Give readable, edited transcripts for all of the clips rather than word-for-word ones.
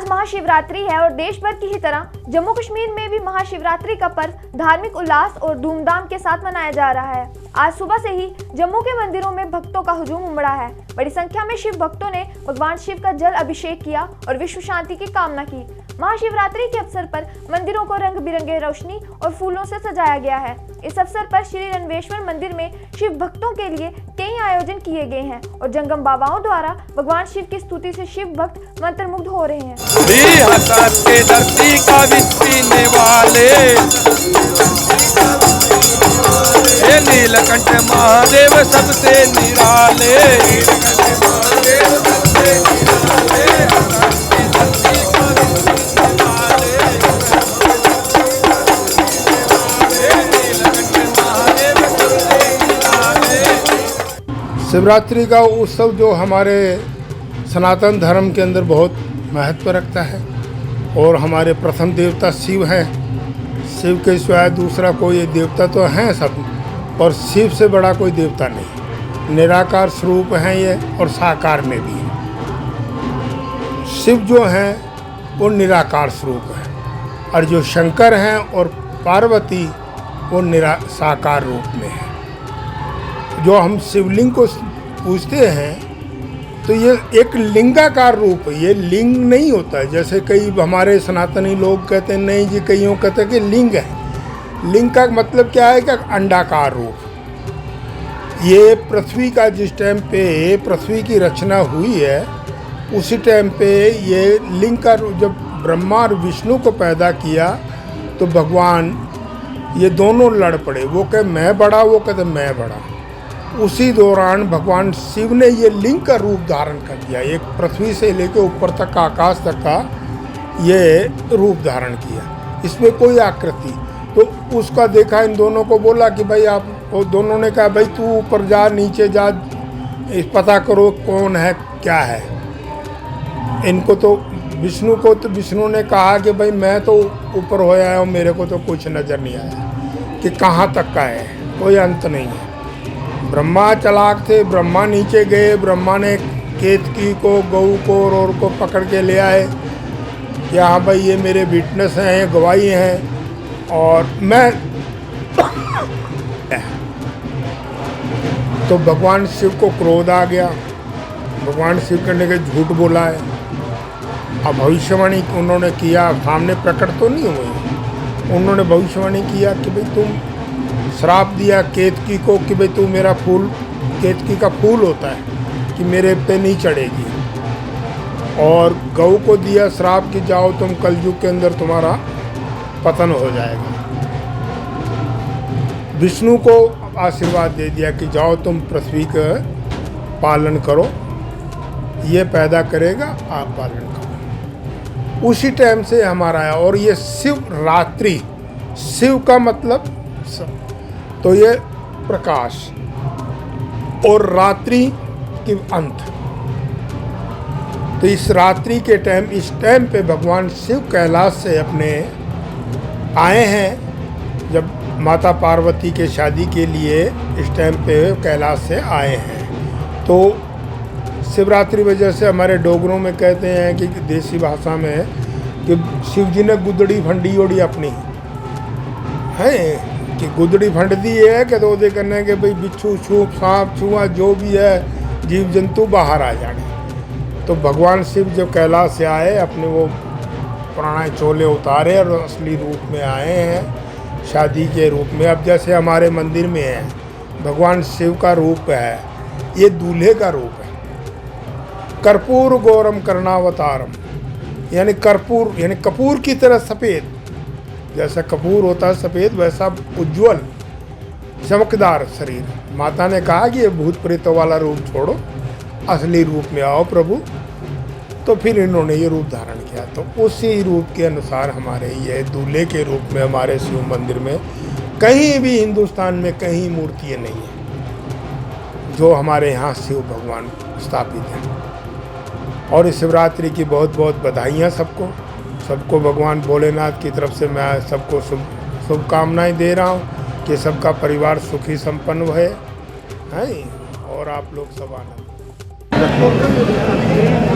आज महाशिवरात्रि है और देश भर की ही तरह जम्मू कश्मीर में भी महाशिवरात्रि का पर्व धार्मिक उल्लास और धूमधाम के साथ मनाया जा रहा है। आज सुबह से ही जम्मू के मंदिरों में भक्तों का हुजूम उमड़ा है। बड़ी संख्या में शिव भक्तों ने भगवान शिव का जल अभिषेक किया और विश्व शांति की कामना की। महाशिवरात्रि के अवसर पर मंदिरों को रंग बिरंगे रोशनी और फूलों से सजाया गया है। इस अवसर पर श्री रणवेश्वर मंदिर में शिव भक्तों के लिए कई आयोजन किए गए हैं और जंगम बाबाओं द्वारा भगवान शिव की स्तुति से शिव भक्त मंत्रमुग्ध हो रहे हैं। के धरती का विष पीने वाले ये नीलकंठ महादेव सबसे निराले। शिवरात्रि का उत्सव जो हमारे सनातन धर्म के अंदर बहुत महत्व रखता है और हमारे प्रथम देवता शिव हैं। शिव के सिवाय दूसरा कोई देवता तो हैं सब, और शिव से बड़ा कोई देवता नहीं। निराकार स्वरूप हैं ये और साकार में भी है। शिव जो हैं वो निराकार स्वरूप है और जो शंकर हैं और पार्वती वो साकार रूप में है। जो हम शिवलिंग को पूजते हैं तो ये एक लिंगाकार रूप है, ये लिंग नहीं होता है जैसे कई हमारे सनातनी लोग कहते हैं। नहीं जी, कईयों कहते हैं कि लिंग है। लिंग का मतलब क्या है कि अंडाकार रूप। ये पृथ्वी का जिस टाइम पे पृथ्वी की रचना हुई है उसी टाइम पे ये लिंग का, जब ब्रह्मा और विष्णु को पैदा किया तो भगवान ये दोनों लड़ पड़े। वो कहे मैं बड़ा, वो कहते मैं बड़ा। उसी दौरान भगवान शिव ने ये लिंग का रूप धारण कर दिया। एक पृथ्वी से लेकर ऊपर तक का, आकाश तक का ये रूप धारण किया। इसमें कोई आकृति तो उसका देखा, इन दोनों को बोला कि भाई आप, वो दोनों ने कहा भाई तू ऊपर जा, नीचे जा, पता करो कौन है क्या है। इनको तो विष्णु को तो विष्णु ने कहा कि भाई मैं तो ऊपर हो आया हूँ, मेरे को तो कुछ नज़र नहीं आया कि कहाँ तक का है, कोई अंत नहीं है। ब्रह्मा चालाक थे, ब्रह्मा नीचे गए। ब्रह्मा ने केतकी को, गऊ को और को पकड़ के ले आए कि हाँ भाई ये मेरे विटनेस हैं, गवाही हैं और मैं तो भगवान शिव को क्रोध आ गया। भगवान शिव करने के झूठ बोला है। अब भविष्यवाणी उन्होंने किया, सामने प्रकट तो नहीं हुई। उन्होंने भविष्यवाणी किया कि भाई तुम श्राप दिया केतकी को कि भाई तू मेरा फूल, केतकी का फूल होता है कि मेरे पे नहीं चढ़ेगी। और गऊ को दिया श्राप कि जाओ तुम कलयुग के अंदर तुम्हारा पतन हो जाएगा। विष्णु को आशीर्वाद दे दिया कि जाओ तुम पृथ्वी का पालन करो, ये पैदा करेगा आप पालन करो। उसी टाइम से हमारा आया। और ये शिवरात्रि, शिव का मतलब तो ये प्रकाश और रात्रि की अंत। तो इस रात्रि के टाइम, इस टाइम पे भगवान शिव कैलाश से अपने आए हैं। जब माता पार्वती के शादी के लिए इस टाइम पे कैलाश से आए हैं। तो शिवरात्रि वजह से हमारे डोगरों में कहते हैं कि देसी भाषा में कि शिव जी ने गुदड़ी फंडी ओड़ी अपनी है कि गुदड़ी फंड दी है कि तो करने के भाई बिच्छू छूप सांप छुआ जो भी है जीव जंतु बाहर आ जाने। तो भगवान शिव जो कैलाश से आए, अपने वो पुराने चोले उतारे और असली रूप में आए हैं, शादी के रूप में। अब जैसे हमारे मंदिर में है भगवान शिव का रूप है, ये दूल्हे का रूप है। कर्पूर गौरम कर्णावतारम, यानी कर्पूर यानी कपूर की तरह सफ़ेद। जैसा कपूर होता है सफ़ेद, वैसा उज्जवल चमकदार शरीर। माता ने कहा कि ये भूत प्रेतों वाला रूप छोड़ो, असली रूप में आओ प्रभु। तो फिर इन्होंने ये रूप धारण किया। तो उसी रूप के अनुसार हमारे ये दूल्हे के रूप में हमारे शिव मंदिर में कहीं भी हिंदुस्तान में कहीं मूर्तियाँ नहीं हैं जो हमारे यहाँ शिव भगवान स्थापित हैं। और इस शिवरात्रि की बहुत बहुत बधाइयाँ सबको भगवान भोलेनाथ की तरफ से मैं सबको शुभकामनाएं दे रहा हूँ कि सबका परिवार सुखी संपन्न है और आप लोग सब आनंद।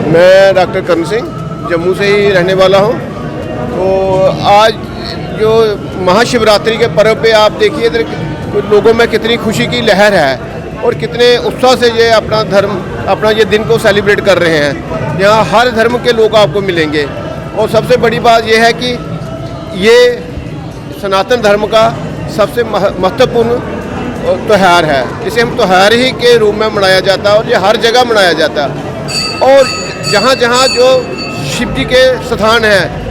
मैं डॉक्टर करण सिंह, जम्मू से ही रहने वाला हूँ। तो आज जो महाशिवरात्रि के पर्व पे आप देखिए इधर लोगों में कितनी खुशी की लहर है और कितने उत्साह से ये अपना ये दिन को सेलिब्रेट कर रहे हैं। यहाँ हर धर्म के लोग आपको मिलेंगे और सबसे बड़ी बात यह है कि ये सनातन धर्म का सबसे महत्वपूर्ण त्यौहार है, जिसे हम त्यौहार ही के रूप में मनाया जाता है और ये हर जगह मनाया जाता है। और जहाँ जहाँ जो शिव जी के स्थान हैं,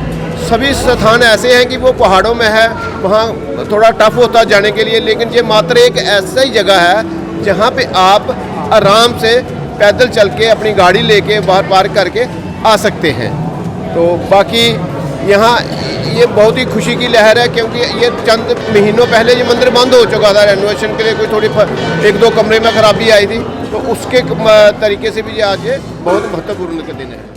सभी स्थान ऐसे हैं कि वो पहाड़ों में है, वहाँ थोड़ा टफ होता जाने के लिए, लेकिन ये मात्र एक ऐसा ही जगह है जहाँ पे आप आराम से पैदल चल के अपनी गाड़ी लेके बाहर पार्क करके आ सकते हैं। तो बाकी यहाँ ये बहुत ही खुशी की लहर है, क्योंकि ये चंद महीनों पहले ये मंदिर बंद हो चुका था रेनोवेशन के लिए, कोई थोड़ी 1-2 कमरे में खराबी आई थी, तो उसके तरीके से भी ये आज ये बहुत महत्वपूर्ण दिन है।